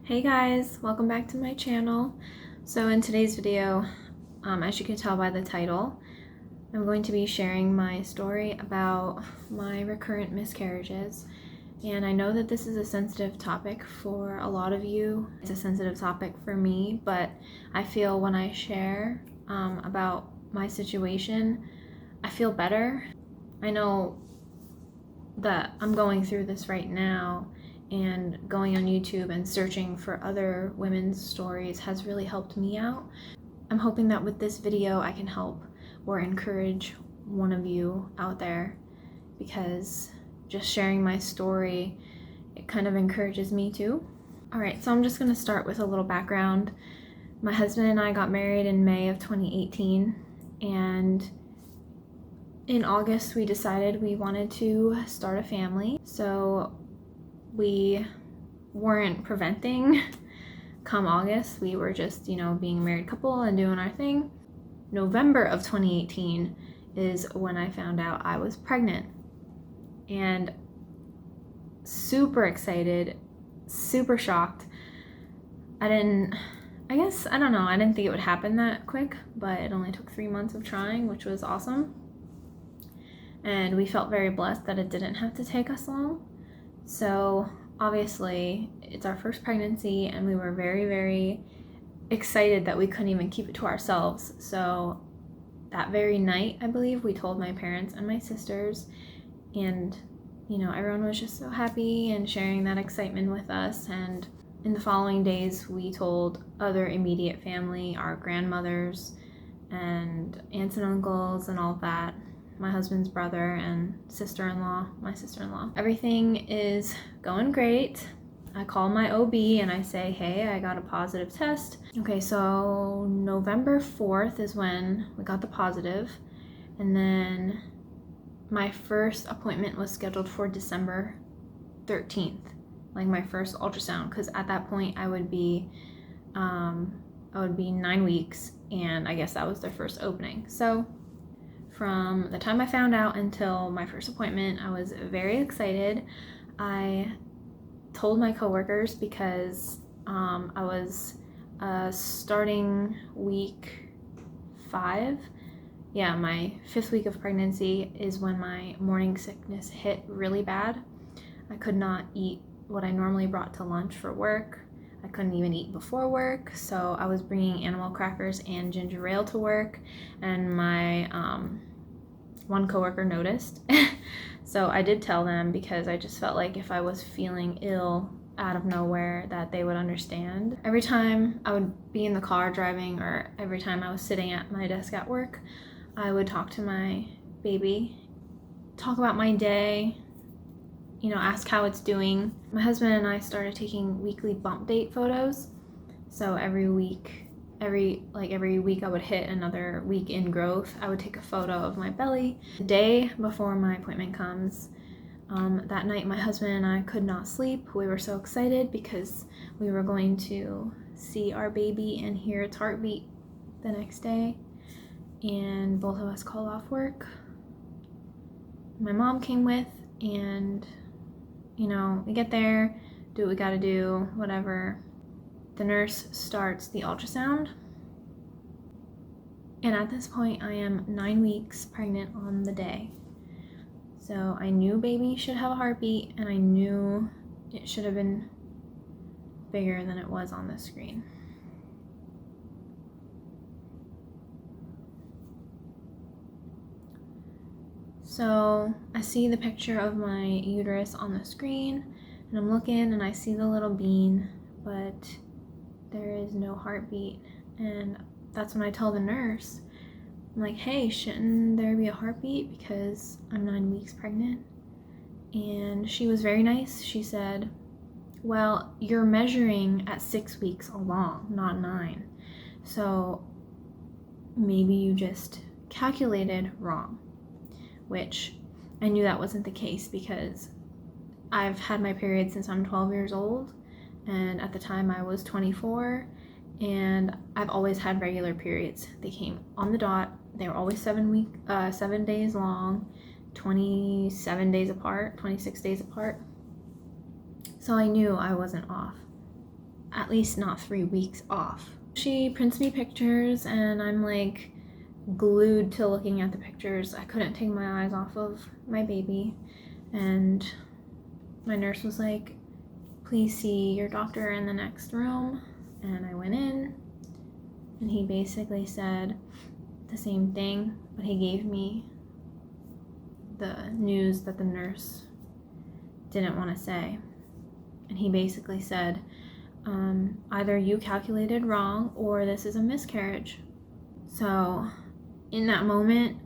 Hey guys, welcome back to my channel. So in today's video, as you can tell by the title, I'm going to be sharing my story about my recurrent miscarriages. And I know that this is a sensitive topic for a lot of you. It's a sensitive topic for me, but I feel when I share about my situation, I feel better. I know that I'm going through this right now, and going on YouTube and searching for other women's stories has really helped me out. I'm hoping that with this video I can help or encourage one of you out there, because just sharing my story, it kind of encourages me too. Alright, so I'm just going to start with a little background. My husband and I got married in May of 2018, and in August we decided we wanted to start a family. So we weren't preventing come August. We were just, being a married couple and doing our thing. November of 2018 is when I found out I was pregnant. And super excited, super shocked. I don't know, I didn't think it would happen that quick, but it only took 3 months of trying, which was awesome. And we felt very blessed that it didn't have to take us long. So obviously it's our first pregnancy, and we were very, very excited that we couldn't even keep it to ourselves. So that very night, I believe, we told my parents and my sisters, and everyone was just so happy and sharing that excitement with us. And in the following days we told other immediate family, our grandmothers and aunts and uncles and all that, my husband's brother and my sister-in-law. Everything is going great. I call my OB and I say, hey, I got a positive test. Okay, so November 4th is when we got the positive, and then my first appointment was scheduled for December 13th, like my first ultrasound, because at that point I would be 9 weeks, and I guess that was their first opening. So from the time I found out until my first appointment, I was very excited. I told my coworkers because I was starting week 5. Yeah, my 5th week of pregnancy is when my morning sickness hit really bad. I could not eat what I normally brought to lunch for work. I couldn't even eat before work, so I was bringing animal crackers and ginger ale to work, and my one coworker noticed. So I did tell them, because I just felt like if I was feeling ill out of nowhere that they would understand. Every time I would be in the car driving, or every time I was sitting at my desk at work, I would talk to my baby, talk about my day, ask how it's doing. My husband and I started taking weekly bump date photos. So every week I would hit another week in growth, I would take a photo of my belly. The day before my appointment comes, that night my husband and I could not sleep. We were so excited because we were going to see our baby and hear its heartbeat the next day. And both of us called off work. My mom came with, and we get there, do what we gotta do, whatever. The nurse starts the ultrasound, and at this point I am 9 weeks pregnant on the day. So I knew baby should have a heartbeat, and I knew it should have been bigger than it was on the screen. So I see the picture of my uterus on the screen, and I'm looking and I see the little bean, but there is no heartbeat. And that's when I tell the nurse, I'm like, hey, shouldn't there be a heartbeat because I'm 9 weeks pregnant? And she was very nice. She said, well, you're measuring at 6 weeks along, not 9. So maybe you just calculated wrong. Which I knew that wasn't the case, because I've had my period since I'm 12 years old, and at the time I was 24, and I've always had regular periods. They came on the dot. They were always 7 days long, 27 days apart, 26 days apart. So I knew I wasn't off. at least not 3 weeks off. She prints me pictures and I'm like glued to looking at the pictures. I couldn't take my eyes off of my baby, and my nurse was like, please see your doctor in the next room. And I went in and he basically said the same thing, but he gave me the news that the nurse didn't want to say. And he basically said, either you calculated wrong or this is a miscarriage. So in that moment,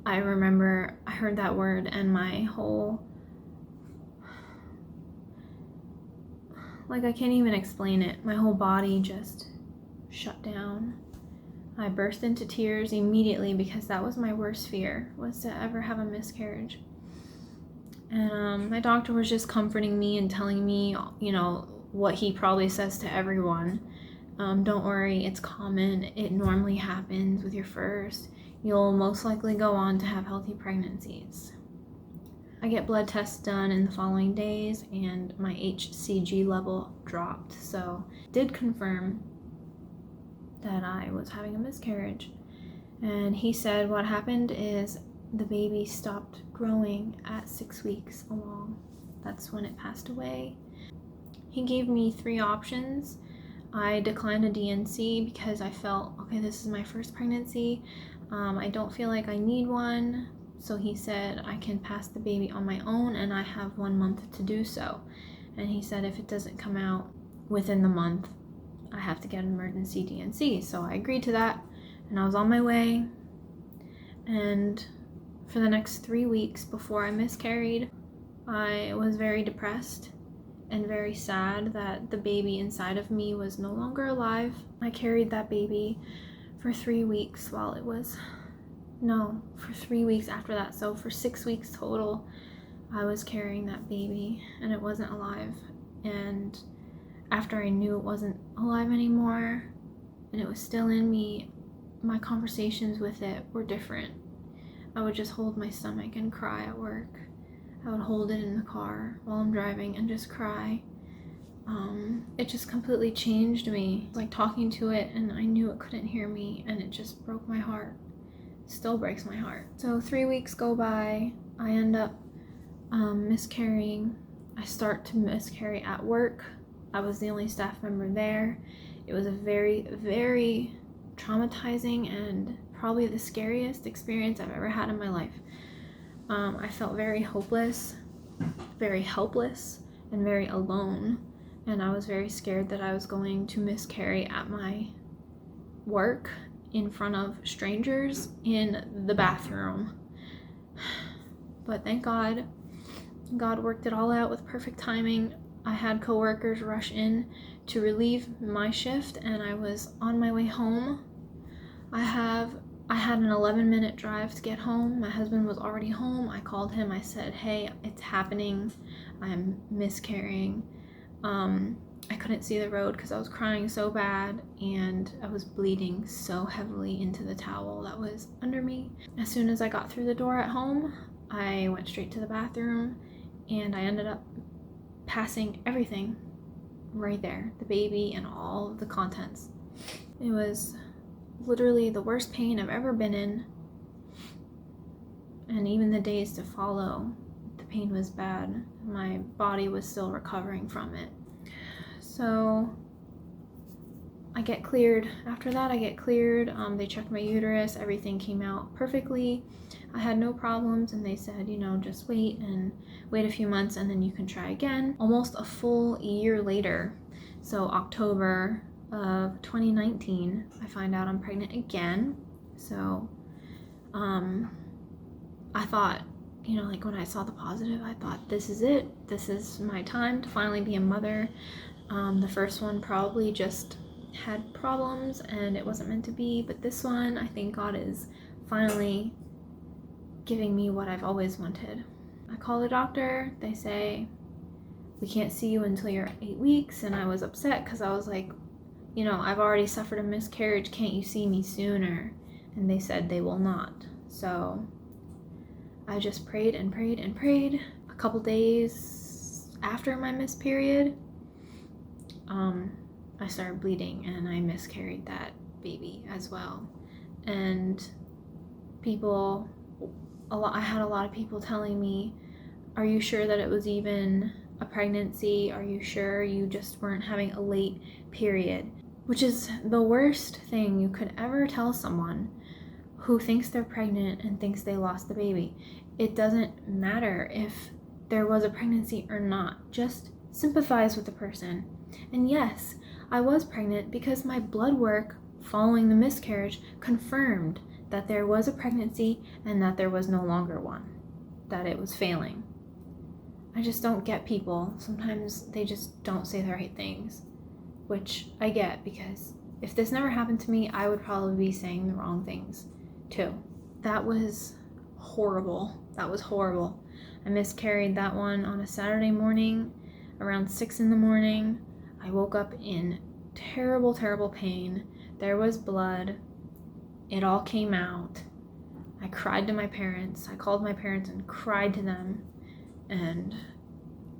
I remember I heard that word and my whole, like, I can't even explain it. My whole body just shut down. I burst into tears immediately because that was my worst fear, was to ever have a miscarriage. And my doctor was just comforting me and telling me, you know, what he probably says to everyone. Don't worry, it's common. It normally happens with your first. You'll most likely go on to have healthy pregnancies. I get blood tests done in the following days and my HCG level dropped. So did confirm that I was having a miscarriage. And he said what happened is the baby stopped growing at 6 weeks along. That's when it passed away. He gave me 3 options. I declined a DNC because I felt, okay, this is my first pregnancy. I don't feel like I need one. So he said I can pass the baby on my own and I have 1 month to do so. And he said if it doesn't come out within the month, I have to get an emergency DNC. So I agreed to that and I was on my way. And for the next 3 weeks before I miscarried, I was very depressed and very sad that the baby inside of me was no longer alive. I carried that baby for 3 weeks while it was, no, for 3 weeks after that. So for 6 weeks total, I was carrying that baby and it wasn't alive. And after I knew it wasn't alive anymore and it was still in me, my conversations with it were different. I would just hold my stomach and cry at work. I would hold it in the car while I'm driving and just cry. It just completely changed me. Like talking to it and I knew it couldn't hear me and it just broke my heart. Still breaks my heart. So 3 weeks go by. I end up miscarrying. I start to miscarry at work. I was the only staff member there. It was a very, very traumatizing and probably the scariest experience I've ever had in my life. I felt very hopeless, very helpless, and very alone. And I was very scared that I was going to miscarry at my work in front of strangers in the bathroom. But thank God, God worked it all out with perfect timing. I had coworkers rush in to relieve my shift and I was on my way home. I had an 11-minute drive to get home. My husband was already home. I called him. I said, hey, it's happening. I'm miscarrying. I couldn't see the road because I was crying so bad and I was bleeding so heavily into the towel that was under me. As soon as I got through the door at home, I went straight to the bathroom and I ended up passing everything right there, the baby and all of the contents. It was literally the worst pain I've ever been in, and even the days to follow, the pain was bad. My body was still recovering from it. So I get cleared. After that, I get cleared. They checked my uterus. Everything came out perfectly. I had no problems, and they said, you know, just wait a few months and then you can try again. Almost a full year later, so October of 2019, I find out I'm pregnant again. So I thought, you know, like when I saw the positive, I thought this is it. This is my time to finally be a mother. The first one probably just had problems and it wasn't meant to be, but this one, I think God is finally giving me what I've always wanted. I call the doctor. They say, we can't see you until you're 8 weeks. And I was upset because I was like, you know, I've already suffered a miscarriage. Can't you see me sooner? And they said they will not. So I just prayed and prayed and prayed. A couple days after my missed period, I started bleeding and I miscarried that baby as well. And I had a lot of people telling me, are you sure that it was even a pregnancy? Are you sure you just weren't having a late period? Which is the worst thing you could ever tell someone who thinks they're pregnant and thinks they lost the baby. It doesn't matter if there was a pregnancy or not. Just sympathize with the person. And yes, I was pregnant because my blood work following the miscarriage confirmed that there was a pregnancy and that there was no longer one, that it was failing. I just don't get people. Sometimes they just don't say the right things, which I get, because if this never happened to me, I would probably be saying the wrong things too. That was horrible. That was horrible. I miscarried that one on a Saturday morning around 6 in the morning. I woke up in terrible, terrible pain. There was blood. It all came out. I cried to my parents. I called my parents and cried to them. And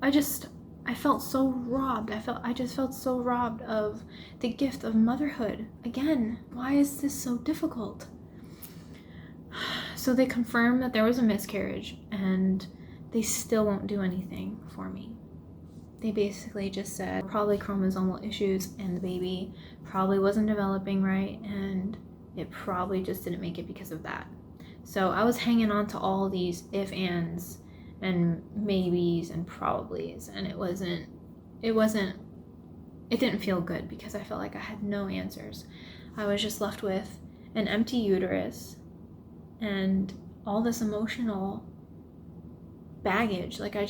I felt so robbed. I just felt so robbed of the gift of motherhood. Again, why is this so difficult? So they confirmed that there was a miscarriage, and they still won't do anything for me. They basically just said probably chromosomal issues, and the baby probably wasn't developing right, and it probably just didn't make it because of that. So I was hanging on to all these if ands and maybes and probablys, and it didn't feel good because I felt like I had no answers. I was just left with an empty uterus and all this emotional baggage. Like I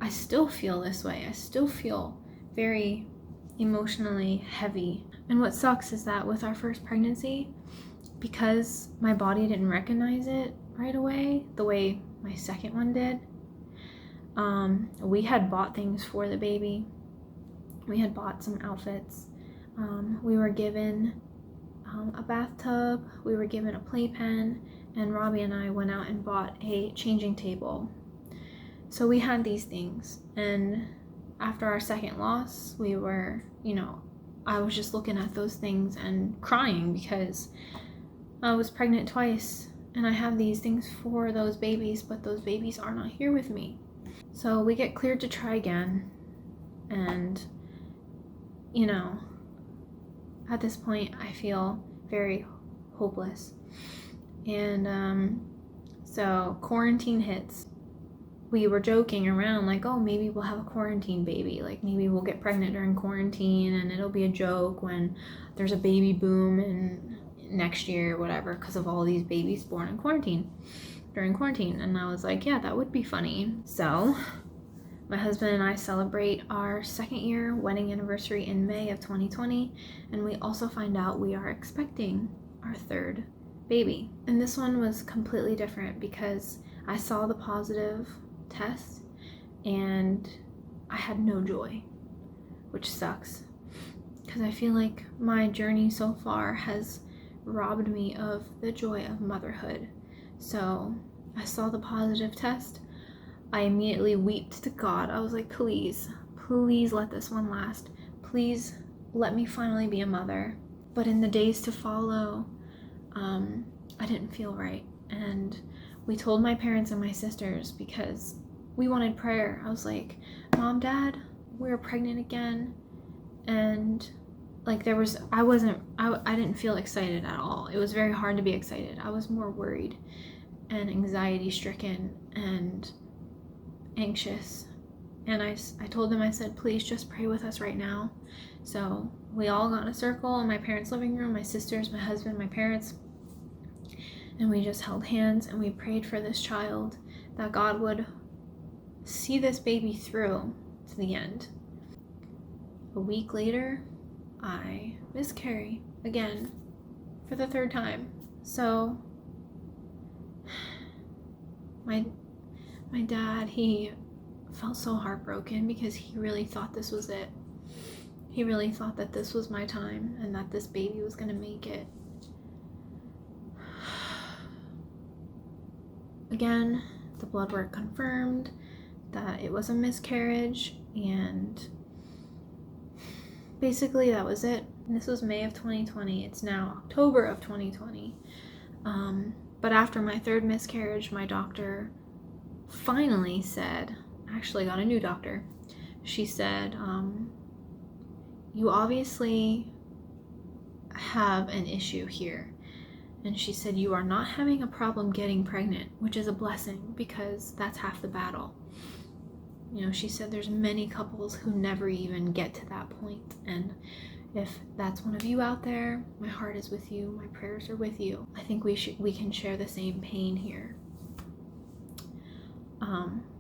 still feel this way. I still feel very emotionally heavy. And what sucks is that with our first pregnancy, because my body didn't recognize it right away, the way my second one did, we had bought things for the baby. We had bought some outfits. We were given a bathtub. We were given a playpen, and Robbie and I went out and bought a changing table. So we had these things, and after our second loss, we were, I was just looking at those things and crying because I was pregnant twice and I have these things for those babies, but those babies are not here with me. So we get cleared to try again, and at this point I feel very hopeless. And so quarantine hits. We were joking around like, oh, maybe we'll have a quarantine baby, like maybe we'll get pregnant during quarantine and it'll be a joke when there's a baby boom in next year or whatever, because of all these babies born in quarantine during quarantine. And I was like, yeah, that would be funny. So my husband and I celebrate our 2nd year wedding anniversary in May of 2020, and we also find out we are expecting our 3rd baby. And this one was completely different because I saw the positive test and I had no joy, which sucks because I feel like my journey so far has robbed me of the joy of motherhood. So I saw the positive test. I immediately wept to God. I was like, please let this one last. Please let me finally be a mother. But in the days to follow, I didn't feel right. And we told my parents and my sisters because we wanted prayer. I was like, Mom, Dad, we're pregnant again. And like I didn't feel excited at all. It was very hard to be excited. I was more worried and anxiety stricken and anxious. And I told them, I said, please just pray with us right now. So we all got in a circle in my parents' living room, my sisters, my husband, my parents, and we just held hands and we prayed for this child, that God would see this baby through to the end. A week later, I miscarry again for the 3rd time. So my dad, he felt so heartbroken because he really thought this was it. He really thought that this was my time and that this baby was going to make it. Again, the blood work confirmed that it was a miscarriage, and basically that was it. And this was May of 2020. It's now October of 2020. But after my third miscarriage, my doctor finally said, I actually got a new doctor. She said, you obviously have an issue here. And she said, you are not having a problem getting pregnant, which is a blessing because that's half the battle. You know, she said there's many couples who never even get to that point. And if that's one of you out there, my heart is with you. My prayers are with you. I think we can share the same pain here.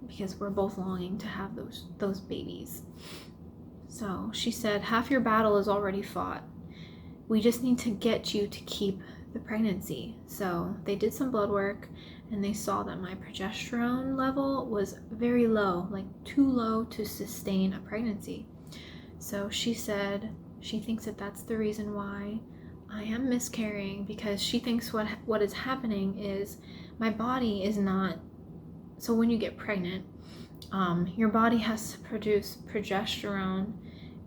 Because we're both longing to have those babies. So she said, half your battle is already fought. We just need to get you to keep the pregnancy. So they did some blood work and they saw that my progesterone level was very low, like too low to sustain a pregnancy. So she said she thinks that that's the reason why I am miscarrying, because she thinks what is happening is my body is not. So when you get pregnant, your body has to produce progesterone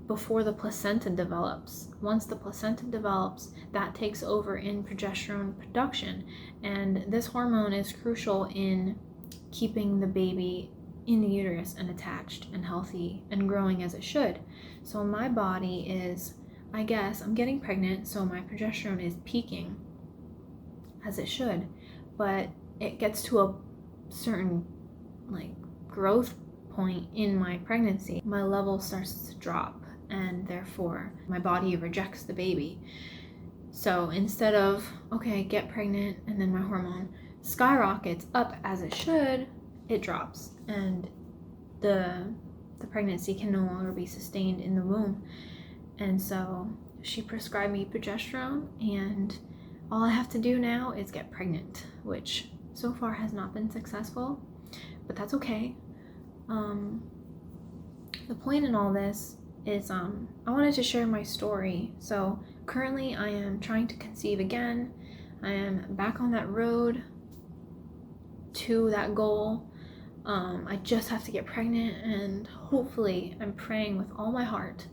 before the placenta develops. Once the placenta develops, that takes over in progesterone production. And this hormone is crucial in keeping the baby in the uterus and attached and healthy and growing as it should. So my body is, I guess, I'm getting pregnant, so my progesterone is peaking as it should. But it gets to a certain growth point in my pregnancy, my level starts to drop, and therefore my body rejects the baby. So instead of, okay, get pregnant and then my hormone skyrockets up as it should, it drops and the pregnancy can no longer be sustained in the womb. And so she prescribed me progesterone, and all I have to do now is get pregnant, which so far has not been successful, but that's okay. The point in all this is I wanted to share my story. So currently I am trying to conceive again. I am back on that road to that goal. I just have to get pregnant, and hopefully I'm praying with all my heart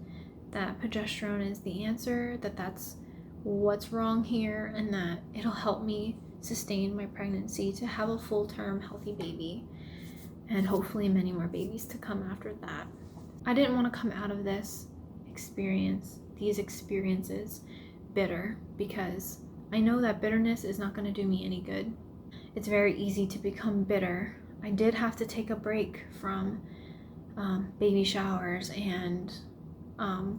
that progesterone is the answer, that that's what's wrong here, and that it'll help me sustain my pregnancy to have a full-term healthy baby, and hopefully many more babies to come after that. I didn't want to come out of these experiences bitter, because I know that bitterness is not going to do me any good. It's very easy to become bitter. I did have to take a break from baby showers, and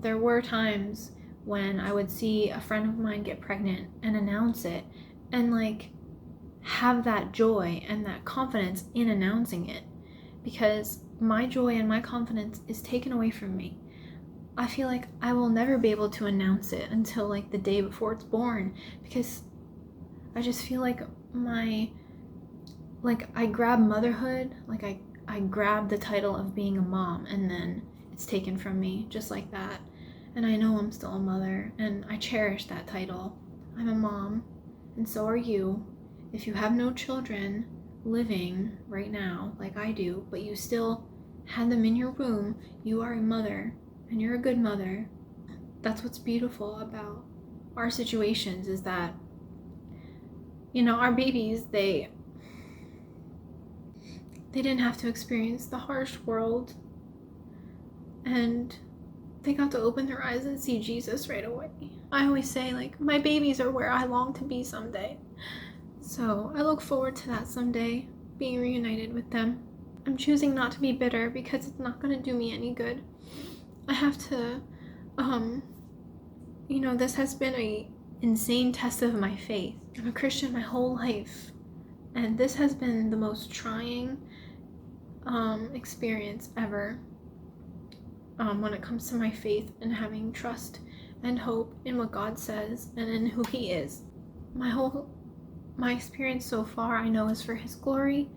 there were times when I would see a friend of mine get pregnant and announce it, and have that joy and that confidence in announcing it, because my joy and my confidence is taken away from me. I feel like I will never be able to announce it until the day before it's born, because I just feel like I grab motherhood, I grab the title of being a mom, and then it's taken from me just like that. And I know I'm still a mother, and I cherish that title. I'm a mom, and so are you. If you have no children living right now like I do, but you still had them in your womb, you are a mother, and you're a good mother. That's what's beautiful about our situations, is that, our babies, they didn't have to experience the harsh world, and they got to open their eyes and see Jesus right away. I always say, my babies are where I long to be someday. So I look forward to that someday, being reunited with them. I'm choosing not to be bitter because it's not going to do me any good. I have to, this has been an insane test of my faith. I'm a Christian my whole life, and this has been the most trying experience ever when it comes to my faith and having trust and hope in what God says and in who He is. My experience so far, I know, is for His glory,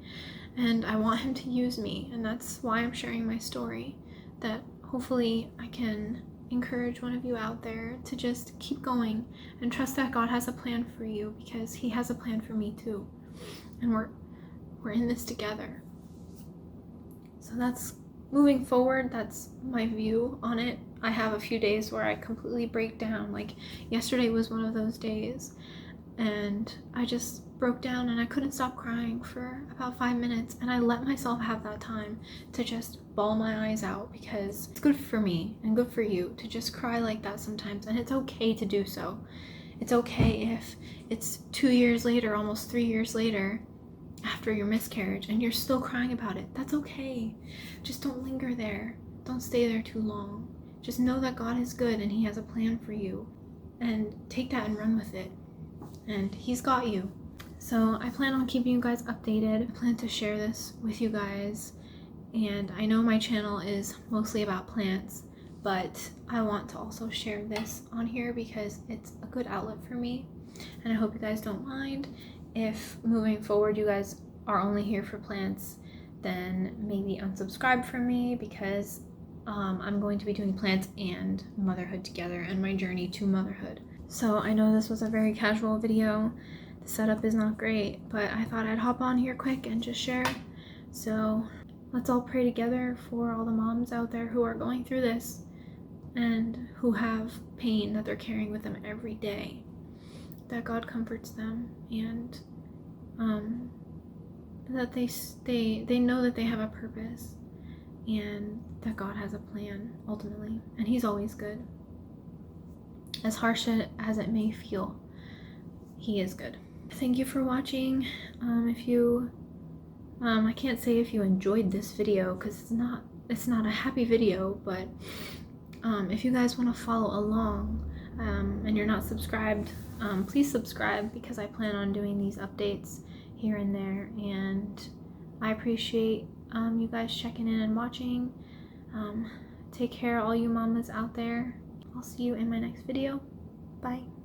and I want Him to use me, and that's why I'm sharing my story, that hopefully I can encourage one of you out there to just keep going and trust that God has a plan for you, because He has a plan for me too, and we're in this together. So that's moving forward. That's my view on it. I have a few days where I completely break down. Like yesterday was one of those days, and I just broke down and I couldn't stop crying for about 5 minutes, and I let myself have that time to just bawl my eyes out, because it's good for me and good for you to just cry like that sometimes, and it's okay to do so. It's okay if it's 2 years later, almost 3 years later, after your miscarriage, and you're still crying about it. That's okay. Just don't linger there. Don't stay there too long. Just know that God is good and He has a plan for you, and take that and run with it. And He's got you. So I plan on keeping you guys updated. I plan to share this with you guys, and I know my channel is mostly about plants, but I want to also share this on here because it's a good outlet for me, and I hope you guys don't mind if moving forward you guys are only here for plants. Then maybe unsubscribe from me, because I'm going to be doing plants and motherhood together, and my journey to motherhood. So I know this was a very casual video. The setup is not great, but I thought I'd hop on here quick and just share. So let's all pray together for all the moms out there who are going through this and who have pain that they're carrying with them every day. That God comforts them, and that they know that they have a purpose, and that God has a plan ultimately, and He's always good. As harsh as it may feel, He is good. Thank you for watching. If you I can't say if you enjoyed this video, because it's not a happy video, but if you guys want to follow along and you're not subscribed, please subscribe, because I plan on doing these updates here and there, and I appreciate you guys checking in and watching. Take care, all you mamas out there. I'll see you in my next video. Bye.